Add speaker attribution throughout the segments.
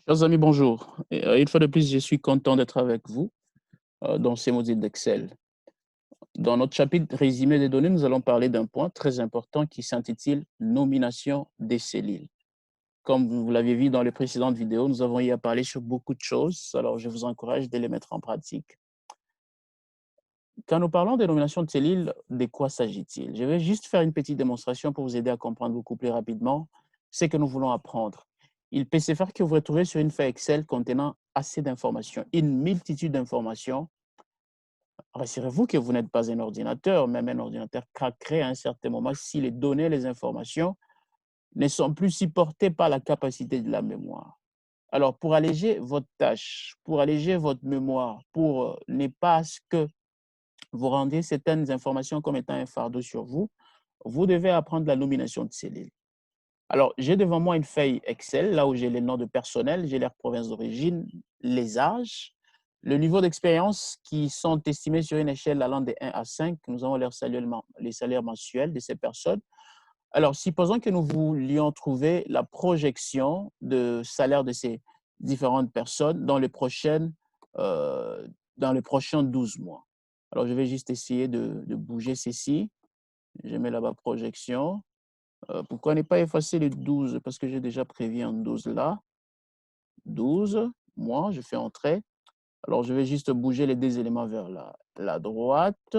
Speaker 1: Chers amis, bonjour. Une fois de plus, je suis content d'être avec vous dans ces modules d'Excel. Dans notre chapitre résumé des données, nous allons parler d'un point très important qui s'intitule nomination des cellules. Comme vous l'avez vu dans les précédentes vidéos, nous avons eu à parler sur beaucoup de choses, alors je vous encourage de les mettre en pratique. Quand nous parlons de nomination de cellules, de quoi s'agit-il? Je vais juste faire une petite démonstration pour vous aider à comprendre beaucoup plus rapidement ce que nous voulons apprendre. Il peut se faire que vous retrouvez sur une feuille Excel contenant assez d'informations, une multitude d'informations. Rassurez-vous que vous n'êtes pas un ordinateur, même un ordinateur craquerait à un certain moment si les données, les informations ne sont plus supportées par la capacité de la mémoire. Alors, pour alléger votre tâche, pour alléger votre mémoire, pour ne pas à ce que vous rendiez certaines informations comme étant un fardeau sur vous, vous devez apprendre la nomination de cellules. Alors, j'ai devant moi une feuille Excel, là où j'ai les noms de personnel, j'ai leur province d'origine, les âges, le niveau d'expérience qui sont estimés sur une échelle allant de 1 à 5. Nous avons les salaires mensuels de ces personnes. Alors, supposons que nous voulions trouver la projection de salaire de ces différentes personnes euh, dans les prochains 12 mois. Alors, je vais juste essayer de bouger ceci. Je mets là-bas projection. Pourquoi ne pas effacer le 12? Parce que j'ai déjà prévu un 12 là. 12 mois, je fais entrer. Alors, je vais juste bouger les deux éléments vers la droite.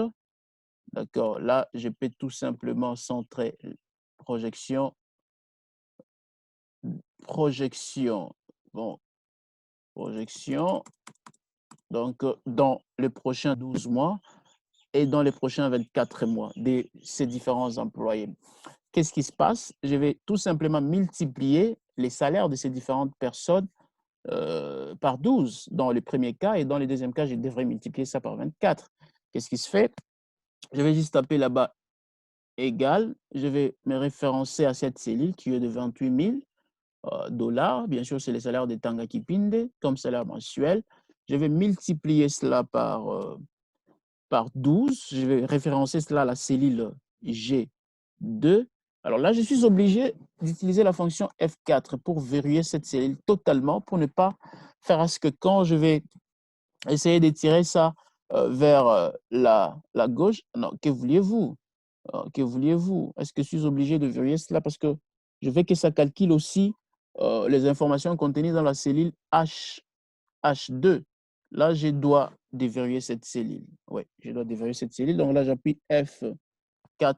Speaker 1: D'accord. Là, je peux tout simplement centrer projection, projection. Bon, projection. Donc, dans les prochains 12 mois et dans les prochains 24 mois de ces différents employés. Qu'est-ce qui se passe? Je vais tout simplement multiplier les salaires de ces différentes personnes par 12 dans le premier cas, et dans le deuxième cas, je devrais multiplier ça par 24. Qu'est-ce qui se fait? Je vais juste taper là-bas égal, je vais me référencer à cette cellule qui est de 28 000 dollars. Bien sûr, c'est le salaire de Tanga Kipinde comme salaire mensuel. Je vais multiplier cela par 12. Je vais référencer cela à la cellule G2. Alors là, je suis obligé d'utiliser la fonction F4 pour verrouiller cette cellule totalement, pour ne pas faire à ce que quand je vais essayer d'étirer ça vers la gauche, non, que vouliez-vous? Que vouliez-vous? Est-ce que je suis obligé de verrouiller cela parce que je veux que ça calcule aussi les informations contenues dans la cellule H2. Là, je dois déverrouiller cette cellule. Oui, je dois déverrouiller cette cellule. Donc là, j'appuie F4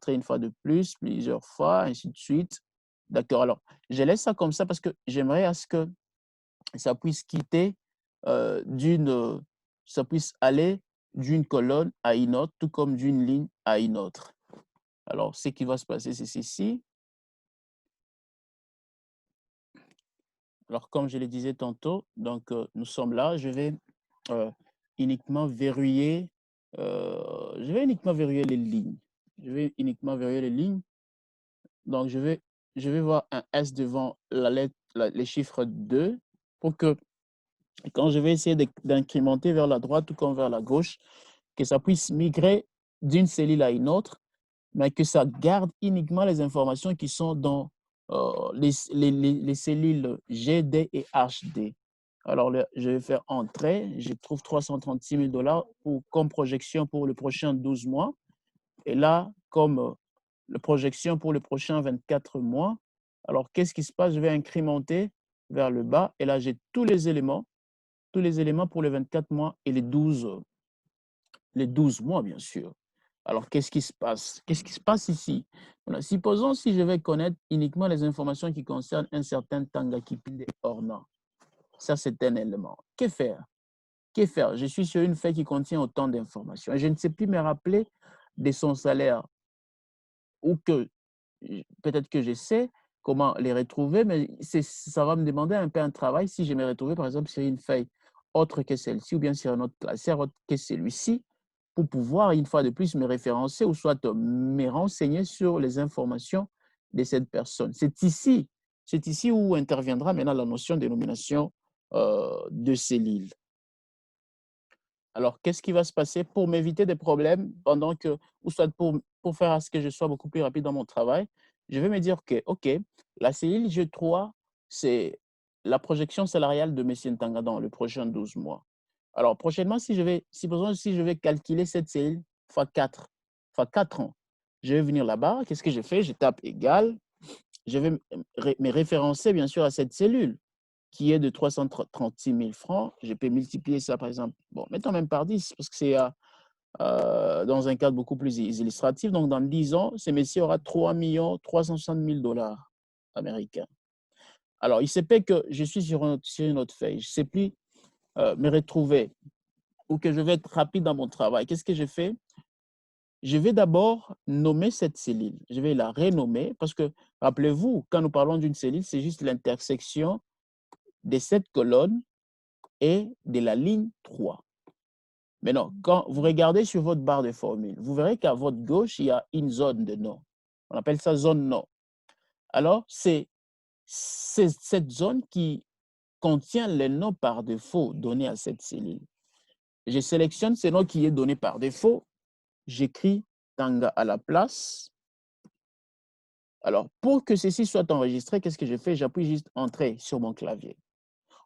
Speaker 1: une fois de plus, plusieurs fois, ainsi de suite. D'accord. Alors, je laisse ça comme ça parce que j'aimerais à ce que ça puisse quitter d'une, ça puisse aller d'une colonne à une autre, tout comme d'une ligne à une autre. Alors, ce qui va se passer, c'est ceci. Alors, comme je le disais tantôt, donc nous sommes là. Je vais euh, uniquement verrouiller, je vais uniquement verrouiller les lignes. Je vais uniquement verrouiller les lignes. Donc, je vais voir un S devant la lettre, les chiffres 2 pour que quand je vais essayer d'incrémenter vers la droite ou comme vers la gauche, que ça puisse migrer d'une cellule à une autre, mais que ça garde uniquement les informations qui sont dans les cellules GD et HD. Alors, je vais faire entrer, je trouve 336 000 dollars comme projection pour le prochain 12 mois. Et là, comme la projection pour le prochain 24 mois, alors qu'est-ce qui se passe? Je vais incrémenter vers le bas et là, j'ai tous les éléments pour les 24 mois et les 12 mois, bien sûr. Alors, qu'est-ce qui se passe? Qu'est-ce qui se passe ici? Voilà. Supposons si je vais connaître uniquement les informations qui concernent un certain Tanga Kipinde Orna. Ça, c'est un élément. Que faire? Que faire? Je suis sur une feuille qui contient autant d'informations et je ne sais plus me rappeler de son salaire ou que peut-être que je sais comment les retrouver, mais ça va me demander un peu un travail si je me retrouve, par exemple, sur une feuille autre que celle-ci ou bien sur un autre classeur autre que celui-ci pour pouvoir, une fois de plus, me référencer ou soit me renseigner sur les informations de cette personne. C'est ici où interviendra maintenant la notion de nomination de cellules. Alors, qu'est-ce qui va se passer pour m'éviter des problèmes pendant que, ou soit pour faire à ce que je sois beaucoup plus rapide dans mon travail? Je vais me dire que, OK, la cellule G3, c'est la projection salariale de M. Ntanga dans le prochain 12 mois. Alors, prochainement, si je vais calculer cette cellule fois 4, fois 4 ans, je vais venir là-bas. Qu'est-ce que je fais? Je tape égal. Je vais me référencer, bien sûr, à cette cellule qui est de 336 000 francs. Je peux multiplier ça, par exemple, bon, mettons même par 10, parce que c'est dans un cadre beaucoup plus illustratif. Donc, dans 10 ans, ce monsieur aura 3 360 000 dollars américains. Alors, il se peut que je suis sur une autre feuille. Je ne sais plus me retrouver ou que je vais être rapide dans mon travail. Qu'est-ce que je fais? Je vais d'abord nommer cette cellule. Je vais la renommer parce que, rappelez-vous, quand nous parlons d'une cellule, c'est juste l'intersection de cette colonne et de la ligne 3. Maintenant, quand vous regardez sur votre barre de formule, vous verrez qu'à votre gauche, il y a une zone de nom. On appelle ça zone nom. Alors, c'est cette zone qui contient les noms par défaut donnés à cette cellule. Je sélectionne ce nom qui est donné par défaut. J'écris Tanga à la place. Alors, pour que ceci soit enregistré, qu'est-ce que je fais? J'appuie juste Entrée sur mon clavier.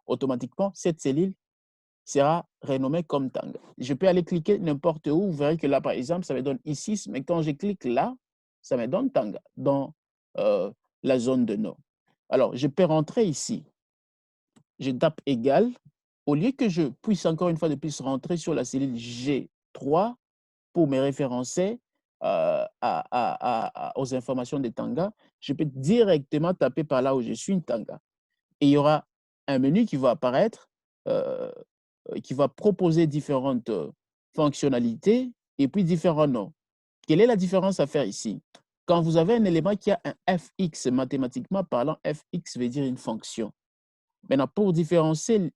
Speaker 1: Automatiquement, cette cellule sera renommée comme Tanga. Je peux aller cliquer n'importe où. Vous verrez que là, par exemple, ça me donne ici. Mais quand je clique là, ça me donne Tanga dans la zone de nom. Alors, je peux rentrer ici. Je tape égal. Au lieu que je puisse encore une fois de plus rentrer sur la cellule G3 pour me référencer aux informations de Tanga, je peux directement taper par là où je suis Tanga. Et il y aura un menu qui va apparaître, qui va proposer différentes fonctionnalités et puis différents noms. Quelle est la différence à faire ici? Quand vous avez un élément qui a un fx, mathématiquement parlant, fx veut dire une fonction. Maintenant, pour différencier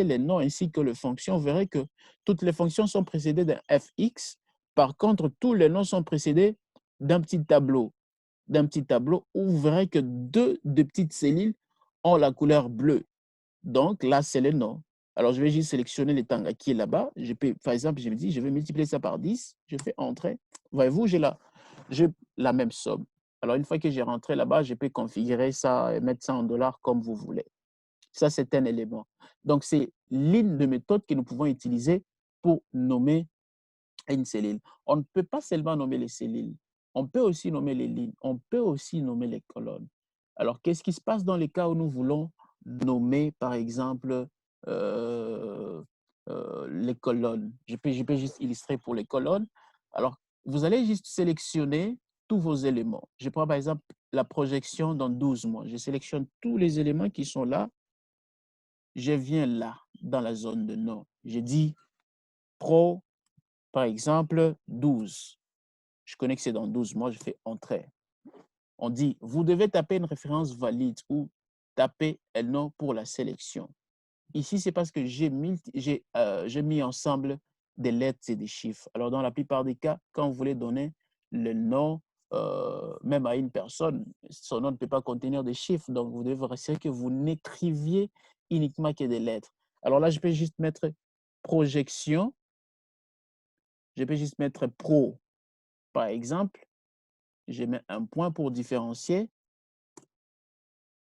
Speaker 1: les noms ainsi que les fonctions, vous verrez que toutes les fonctions sont précédées d'un fx. Par contre, tous les noms sont précédés d'un petit tableau où vous verrez que deux de petites cellules ont la couleur bleue. Donc, là, c'est le nom. Alors, je vais juste sélectionner le Tanga qui est là-bas. Par exemple, je me dis, je vais multiplier ça par 10. Je fais Entrée. Voyez-vous, j'ai la même somme. Alors, une fois que j'ai rentré là-bas, je peux configurer ça et mettre ça en dollars comme vous voulez. Ça, c'est un élément. Donc, c'est l'une de méthodes que nous pouvons utiliser pour nommer une cellule. On ne peut pas seulement nommer les cellules. On peut aussi nommer les lignes. On peut aussi nommer les colonnes. Alors, qu'est-ce qui se passe dans les cas où nous voulons nommer, par exemple, les colonnes? Je peux juste illustrer pour les colonnes. Alors, vous allez juste sélectionner tous vos éléments. Je prends par exemple la projection dans 12 mois. Je sélectionne tous les éléments qui sont là. Je viens là, dans la zone de nom. Je dis Pro, par exemple, 12. Je connais que c'est dans 12 mois, je fais Entrée. On dit, vous devez taper une référence valide ou taper un nom pour la sélection. Ici, c'est parce que j'ai mis ensemble des lettres et des chiffres. Alors, dans la plupart des cas, quand vous voulez donner le nom, même à une personne, son nom ne peut pas contenir des chiffres. Donc, vous devez vérifier que vous n'écriviez uniquement que des lettres. Alors là, je peux juste mettre projection. Je peux juste mettre pro, par exemple. Je mets un point pour différencier.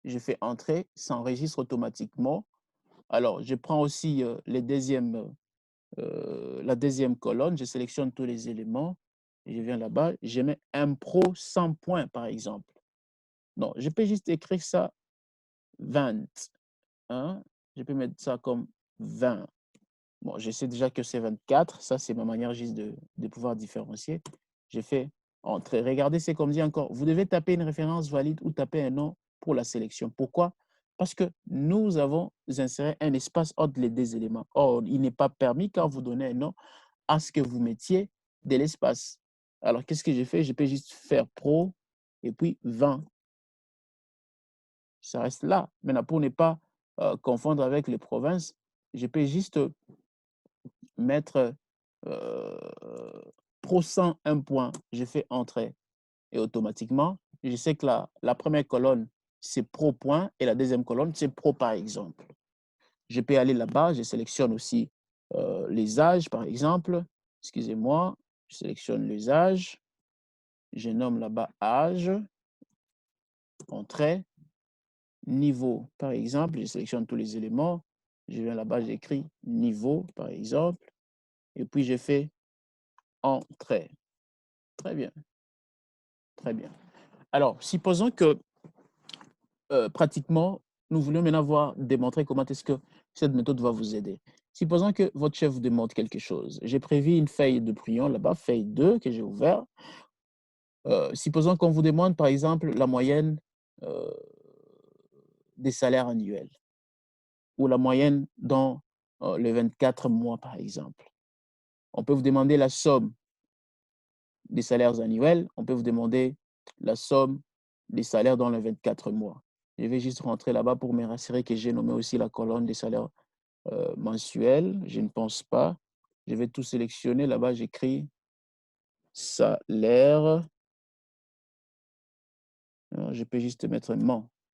Speaker 1: Je fais Entrée, ça enregistre automatiquement. Alors, je prends aussi la deuxième colonne, je sélectionne tous les éléments, et je viens là-bas, je mets un pro 100 points, par exemple. Non, je peux juste écrire ça 20. Hein? Je peux mettre ça comme 20. Bon, je sais déjà que c'est 24. Ça, c'est ma manière juste de pouvoir différencier. J'ai fait Entrée. Regardez, c'est comme dit encore. Vous devez taper une référence valide ou taper un nom pour la sélection. Pourquoi? Parce que nous avons inséré un espace entre les deux éléments. Or, il n'est pas permis quand vous donnez un nom à ce que vous mettiez de l'espace. Alors, qu'est-ce que j'ai fait? Je peux juste faire Pro et puis 20. Ça reste là. Maintenant, pour ne pas confondre avec les provinces, je peux juste mettre Pro 100 un point. Je fais Entrée. Et automatiquement, je sais que la première colonne, c'est Pro point et la deuxième colonne, c'est Pro par exemple. Je peux aller là-bas, je sélectionne aussi les âges par exemple. Excusez-moi, je sélectionne les âges. Je nomme là-bas âge, Entrée. niveau, par exemple, je sélectionne tous les éléments, je viens là-bas, j'écris niveau, par exemple, et puis je fais entrée. Très bien, très bien. Alors, supposons que pratiquement, nous voulons maintenant démontrer comment est-ce que cette méthode va vous aider. Supposons que votre chef vous demande quelque chose. J'ai prévu une feuille de prion là-bas, feuille 2 que j'ai ouvert. Supposons qu'on vous demande, par exemple, la moyenne euh, des salaires annuels ou la moyenne dans les 24 mois, par exemple. On peut vous demander la somme des salaires annuels, on peut vous demander la somme des salaires dans les 24 mois. Je vais juste rentrer là-bas pour me rassurer que j'ai nommé aussi la colonne des salaires mensuels. Je ne pense pas. Je vais tout sélectionner. Là-bas, j'écris salaire. Je peux juste mettre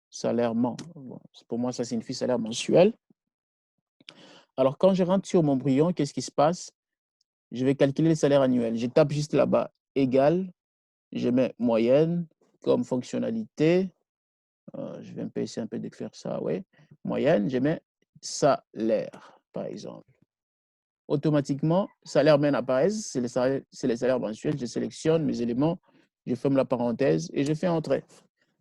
Speaker 1: salaire ment. Bon, pour moi, ça signifie salaire mensuel. Alors, quand je rentre sur mon brouillon, qu'est-ce qui se passe? Je vais calculer le salaire annuel. Je tape juste là-bas, égal. Je mets moyenne comme fonctionnalité. Je vais un peu essayer un peu de faire ça, oui. Moyenne, je mets salaire, par exemple. Automatiquement, salaire main apparaissent, c'est les salaires mensuels. Je sélectionne mes éléments, je ferme la parenthèse et je fais entrer.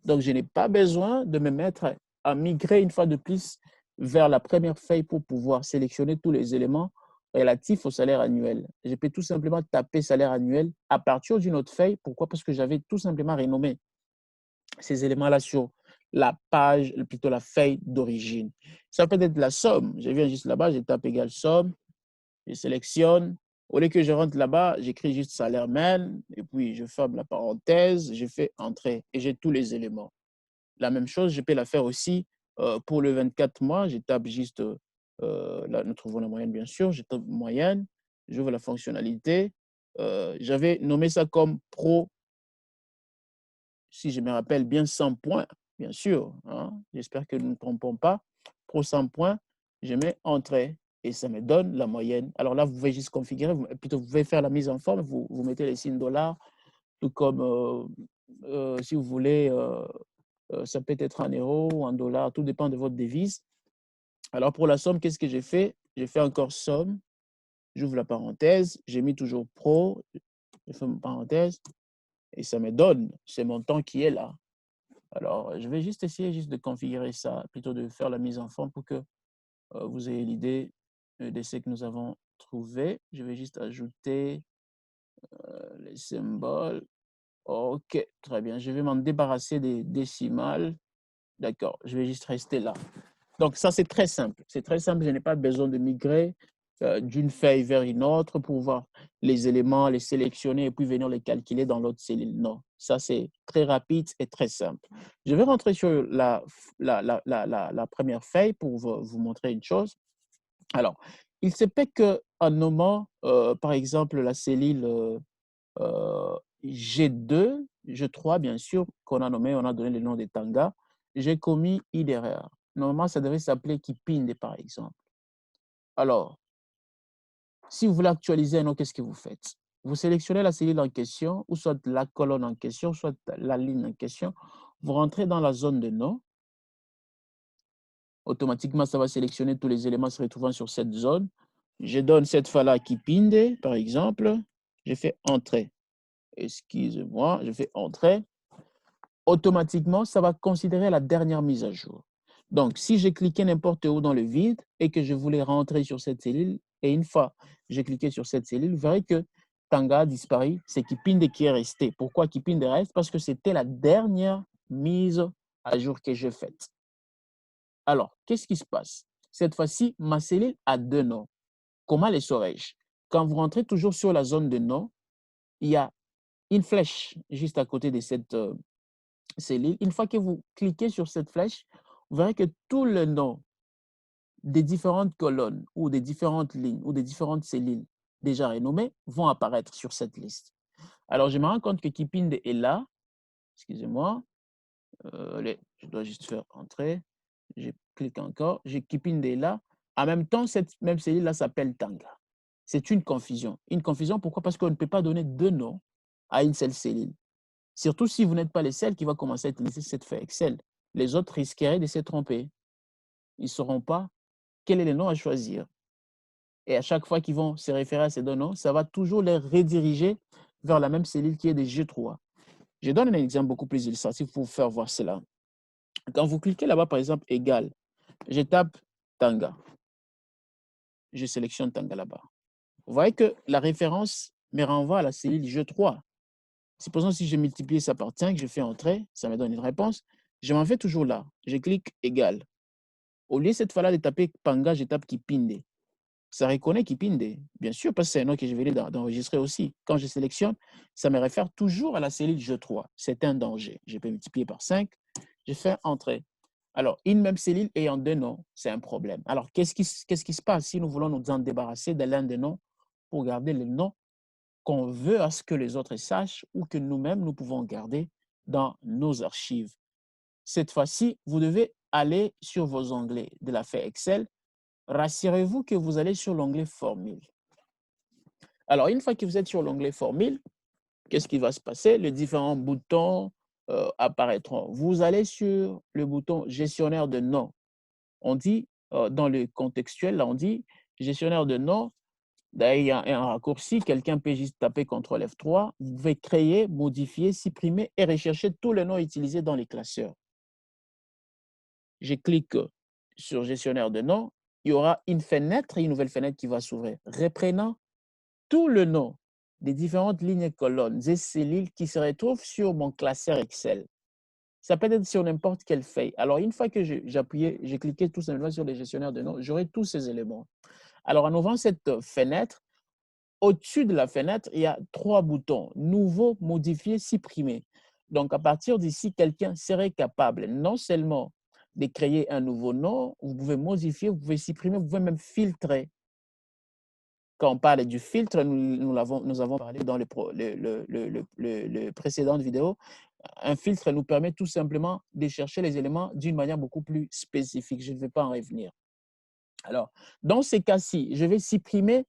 Speaker 1: Donc, je n'ai pas besoin de me mettre à migrer une fois de plus vers la première feuille pour pouvoir sélectionner tous les éléments relatifs au salaire annuel. Je peux tout simplement taper salaire annuel à partir d'une autre feuille. Pourquoi? Parce que j'avais tout simplement renommé ces éléments-là sur la page, plutôt la feuille d'origine. Ça peut être la somme. Je viens juste là-bas, je tape égal somme, je sélectionne. Au lieu que je rentre là-bas, j'écris juste salaire main, et puis je ferme la parenthèse, je fais entrer et j'ai tous les éléments. La même chose, je peux la faire aussi pour le 24 mois. Je tape juste, là, nous trouvons la moyenne, bien sûr. Je tape moyenne, j'ouvre la fonctionnalité. J'avais nommé ça comme pro, si je me rappelle bien, 100 points, bien sûr. Hein. J'espère que nous ne trompons pas. Pro 100 points, je mets entrée et ça me donne la moyenne. Alors là, vous pouvez juste configurer, plutôt vous pouvez faire la mise en forme, vous mettez les signes dollars, tout comme si vous voulez, ça peut être en euros ou en dollars, tout dépend de votre devise. Alors pour la somme, qu'est-ce que j'ai fait? J'ai fait encore somme, j'ouvre la parenthèse, j'ai mis toujours pro, je ferme ma parenthèse et ça me donne ce montant qui est là. Alors, je vais juste essayer juste de configurer ça, plutôt de faire la mise en forme pour que vous ayez l'idée de ce que nous avons trouvé. Je vais juste ajouter les symboles. OK, très bien. Je vais m'en débarrasser des décimales. D'accord, je vais juste rester là. Donc, ça, c'est très simple. C'est très simple. Je n'ai pas besoin de migrer d'une feuille vers une autre pour voir les éléments, les sélectionner et puis venir les calculer dans l'autre cellule. Non, ça, c'est très rapide et très simple. Je vais rentrer sur la première feuille pour vous montrer une chose. Alors, il se peut qu'en nommant, par exemple, la cellule G2, G3, bien sûr, qu'on a nommé, on a donné le nom de Tanga, j'ai commis une erreur. Normalement, ça devait s'appeler Kipinde, par exemple. Alors, si vous voulez actualiser un nom, qu'est-ce que vous faites? Vous sélectionnez la cellule en question, ou soit la colonne en question, soit la ligne en question. Vous rentrez dans la zone de nom. Automatiquement, ça va sélectionner tous les éléments se retrouvant sur cette zone. Je donne cette fois-là Kipinde, par exemple. Je fais Entrer. Excusez-moi, je fais Entrer. Automatiquement, ça va considérer la dernière mise à jour. Donc, si j'ai cliqué n'importe où dans le vide et que je voulais rentrer sur cette cellule, et une fois j'ai cliqué sur cette cellule, vous verrez que Tanga a disparu, c'est Kipinde qui est resté. Pourquoi Kipinde reste? Parce que c'était la dernière mise à jour que j'ai faite. Alors, qu'est-ce qui se passe? Cette fois-ci, ma cellule a deux noms. Comment les saurais-je? Quand vous rentrez toujours sur la zone de nom, il y a une flèche juste à côté de cette cellule. Une fois que vous cliquez sur cette flèche, vous verrez que tout le nom des différentes colonnes ou des différentes lignes ou des différentes cellules déjà renommées vont apparaître sur cette liste. Alors, je me rends compte que Kipinde est là. Excusez-moi. Je dois juste faire entrer. Je clique encore. J'ai Kipinde est là. En même temps, cette même cellule-là s'appelle Tanga. C'est une confusion. Une confusion, pourquoi? Parce qu'on ne peut pas donner deux noms à une seule cellule. Surtout si vous n'êtes pas les seuls qui vont commencer à utiliser cette feuille Excel. les autres risqueraient de se tromper. Ils ne sauront pas quel est le nom à choisir. Et à chaque fois qu'ils vont se référer à ces deux noms, ça va toujours les rediriger vers la même cellule qui est de G3. Je donne un exemple beaucoup plus illustratif pour vous faire voir cela. Quand vous cliquez là-bas, par exemple, égal, je tape Tanga. Je sélectionne Tanga là-bas. Vous voyez que la référence me renvoie à la cellule G3. Supposons si je multiplie ça par 5, je fais entrer, ça me donne une réponse. Je m'en vais toujours là. Je clique égal. Au lieu cette fois-là de taper Panga, je tape Kipinde. Ça reconnaît Kipinde, bien sûr, parce que c'est un nom que je vais d'enregistrer aussi. Quand je sélectionne, ça me réfère toujours à la cellule G3. C'est un danger. Je peux multiplier par 5, je fais entrer. Alors, une même cellule ayant deux noms, c'est un problème. Alors, qu'est-ce qui se passe si nous voulons nous en débarrasser de l'un des noms pour garder le nom qu'on veut à ce que les autres sachent ou que nous-mêmes, nous pouvons garder dans nos archives? Cette fois-ci, vous devez aller sur vos onglets de la feuille Excel. Rassurez-vous que vous allez sur l'onglet Formule. Alors, une fois que vous êtes sur l'onglet Formule, qu'est-ce qui va se passer? Les différents boutons apparaîtront. Vous allez sur le bouton Gestionnaire de noms. On dit, dans le contextuel, là, on dit gestionnaire de noms. D'ailleurs, il y a un raccourci. Quelqu'un peut juste taper CTRL F3. Vous pouvez créer, modifier, supprimer et rechercher tous les noms utilisés dans les classeurs. Je clique sur gestionnaire de noms. Il y aura une fenêtre, une nouvelle fenêtre qui va s'ouvrir, reprenant tout le nom des différentes lignes et colonnes et cellules qui se retrouvent sur mon classeur Excel. Ça peut être sur n'importe quelle feuille. Alors, une fois que j'ai cliqué tout simplement sur le gestionnaire de noms, j'aurai tous ces éléments. Alors, en ouvrant cette fenêtre, au-dessus de la fenêtre, il y a 3 boutons. Nouveau, modifier, supprimer. Donc, à partir d'ici, quelqu'un serait capable non seulement de créer un nouveau nom, vous pouvez modifier, vous pouvez supprimer, vous pouvez même filtrer. Quand on parle du filtre, nous avons parlé dans le précédente vidéo. Un filtre nous permet tout simplement de chercher les éléments d'une manière beaucoup plus spécifique. Je ne vais pas en revenir. Alors, dans ces cas-ci, je vais supprimer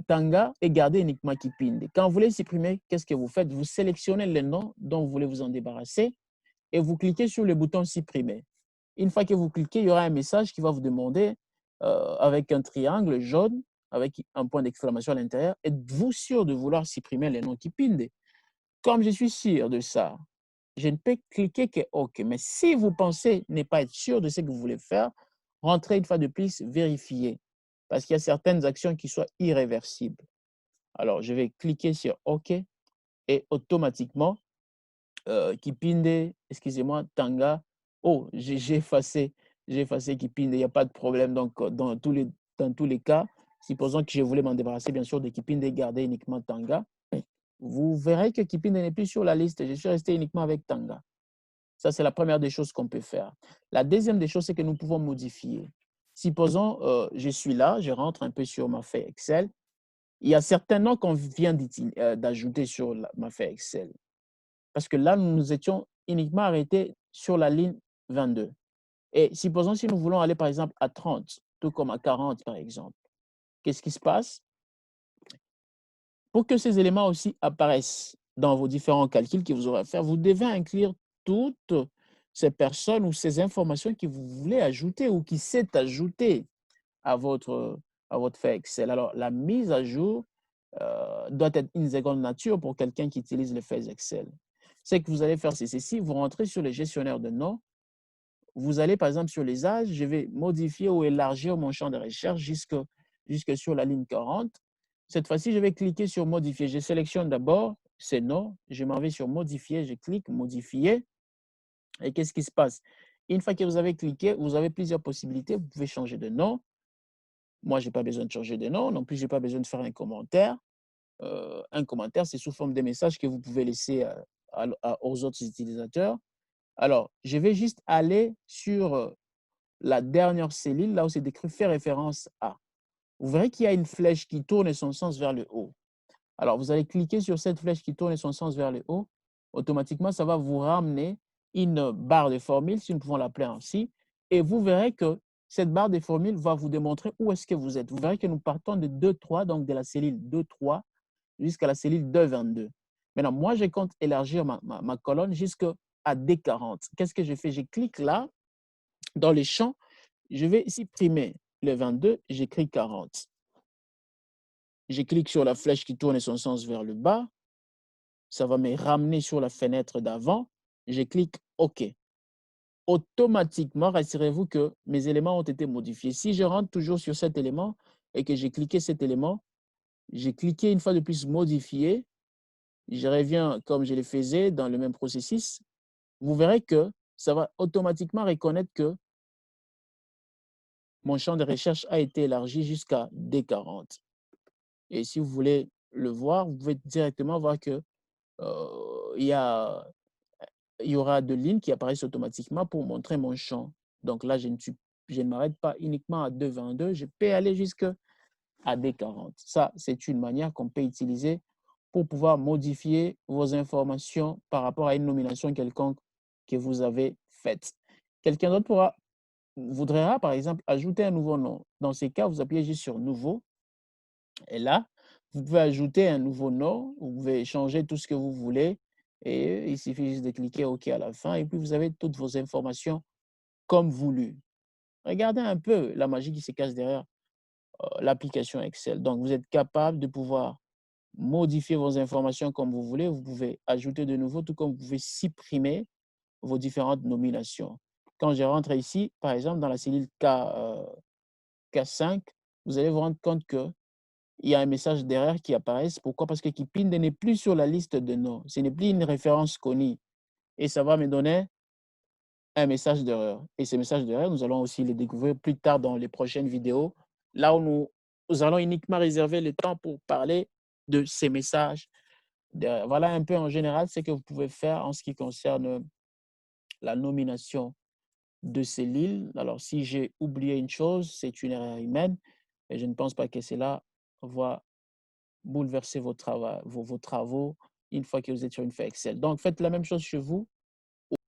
Speaker 1: Tanga et garder uniquement Kipinde. Quand vous voulez supprimer, qu'est-ce que vous faites? Vous sélectionnez le nom dont vous voulez vous en débarrasser et vous cliquez sur le bouton supprimer. Une fois que vous cliquez, il y aura un message qui va vous demander, avec un triangle jaune, avec un point d'exclamation à l'intérieur, êtes-vous sûr de vouloir supprimer le nom Kipinde? Comme je suis sûr de ça, je ne peux cliquer que OK. Mais si vous pensez ne pas être sûr de ce que vous voulez faire, rentrez une fois de plus, vérifier. Parce qu'il y a certaines actions qui sont irréversibles. Alors, je vais cliquer sur OK et automatiquement, Kipinde, excusez-moi, Tanga. Oh, j'ai effacé Kipinde, il n'y a pas de problème. Donc, dans tous les cas, supposons que je voulais m'en débarrasser, bien sûr, de Kipinde et garder uniquement Tanga, vous verrez que Kipinde n'est plus sur la liste. Je suis resté uniquement avec Tanga. Ça, c'est la première des choses qu'on peut faire. La deuxième des choses, c'est que nous pouvons modifier. Supposons, je suis là, je rentre un peu sur ma feuille Excel. Il y a certains noms qu'on vient d'ajouter sur ma feuille Excel. Parce que là, nous nous étions uniquement arrêtés sur la ligne 22. Et supposons si nous voulons aller, par exemple, à 30, tout comme à 40, par exemple. Qu'est-ce qui se passe? Pour que ces éléments aussi apparaissent dans vos différents calculs que vous aurez à faire, vous devez inclure toutes ces personnes ou ces informations que vous voulez ajouter ou qui s'est ajoutées à votre feuille Excel. Alors, la mise à jour doit être une seconde nature pour quelqu'un qui utilise les feuilles Excel. Ce que vous allez faire, c'est ceci, vous rentrez sur le gestionnaire de noms, vous allez par exemple sur les âges, je vais modifier ou élargir mon champ de recherche jusque sur la ligne 40. Cette fois-ci, je vais cliquer sur modifier. Je sélectionne d'abord ces noms, je m'en vais sur modifier, je clique modifier. Et qu'est-ce qui se passe? Une fois que vous avez cliqué, vous avez plusieurs possibilités. Vous pouvez changer de nom. Moi, je n'ai pas besoin de changer de nom. Non plus, je n'ai pas besoin de faire un commentaire. Un commentaire, c'est sous forme de message que vous pouvez laisser aux autres utilisateurs. Alors, je vais juste aller sur la dernière cellule, là où c'est écrit faire référence à. Vous verrez qu'il y a une flèche qui tourne son sens vers le haut. Alors, vous allez cliquer sur cette flèche qui tourne son sens vers le haut. Automatiquement, ça va vous ramener une barre de formule, si nous pouvons l'appeler ainsi. Et vous verrez que cette barre de formule va vous démontrer où est-ce que vous êtes. Vous verrez que nous partons de 2.3, donc de la cellule 2.3 jusqu'à la cellule 2.22. Maintenant, moi, je compte élargir ma colonne jusqu'à à D40. Qu'est-ce que je fais? Je clique là, dans les champs, je vais supprimer le 22, j'écris 40. Je clique sur la flèche qui tourne son sens vers le bas, ça va me ramener sur la fenêtre d'avant, je clique OK. Automatiquement, rassurez-vous que mes éléments ont été modifiés. Si je rentre toujours sur cet élément et que j'ai cliqué cet élément, j'ai cliqué une fois de plus modifier, je reviens comme je le faisais dans le même processus, vous verrez que ça va automatiquement reconnaître que mon champ de recherche a été élargi jusqu'à D40. Et si vous voulez le voir, vous pouvez directement voir que il y a il y aura de lignes qui apparaissent automatiquement pour montrer mon champ. Donc là, je ne m'arrête pas uniquement à 2,22, je peux aller jusqu'à D40. Ça, c'est une manière qu'on peut utiliser pour pouvoir modifier vos informations par rapport à une nomination quelconque que vous avez faite. Quelqu'un d'autre voudra, par exemple, ajouter un nouveau nom. Dans ces cas, vous appuyez juste sur Nouveau. Et là, vous pouvez ajouter un nouveau nom, vous pouvez changer tout ce que vous voulez et il suffit juste de cliquer OK à la fin et puis vous avez toutes vos informations comme voulu. Regardez un peu la magie qui se cache derrière l'application Excel. Donc, vous êtes capable de pouvoir modifier vos informations comme vous voulez. Vous pouvez ajouter de nouveau, tout comme vous pouvez supprimer vos différentes nominations. Quand je rentre ici, par exemple, dans la cellule K5, vous allez vous rendre compte que il y a un message d'erreur qui apparaît. Pourquoi? Parce que Kipinde n'est plus sur la liste de noms. Ce n'est plus une référence connue. Et ça va me donner un message d'erreur. Et ces messages d'erreur, nous allons aussi les découvrir plus tard dans les prochaines vidéos, là où nous allons uniquement réserver le temps pour parler de ces messages d'erreur. Voilà un peu en général ce que vous pouvez faire en ce qui concerne la nomination de ces lignes. Alors, si j'ai oublié une chose, c'est une erreur humaine. Et je ne pense pas que cela va bouleverser vos travaux une fois que vous êtes sur une feuille Excel. Donc, faites la même chose chez vous.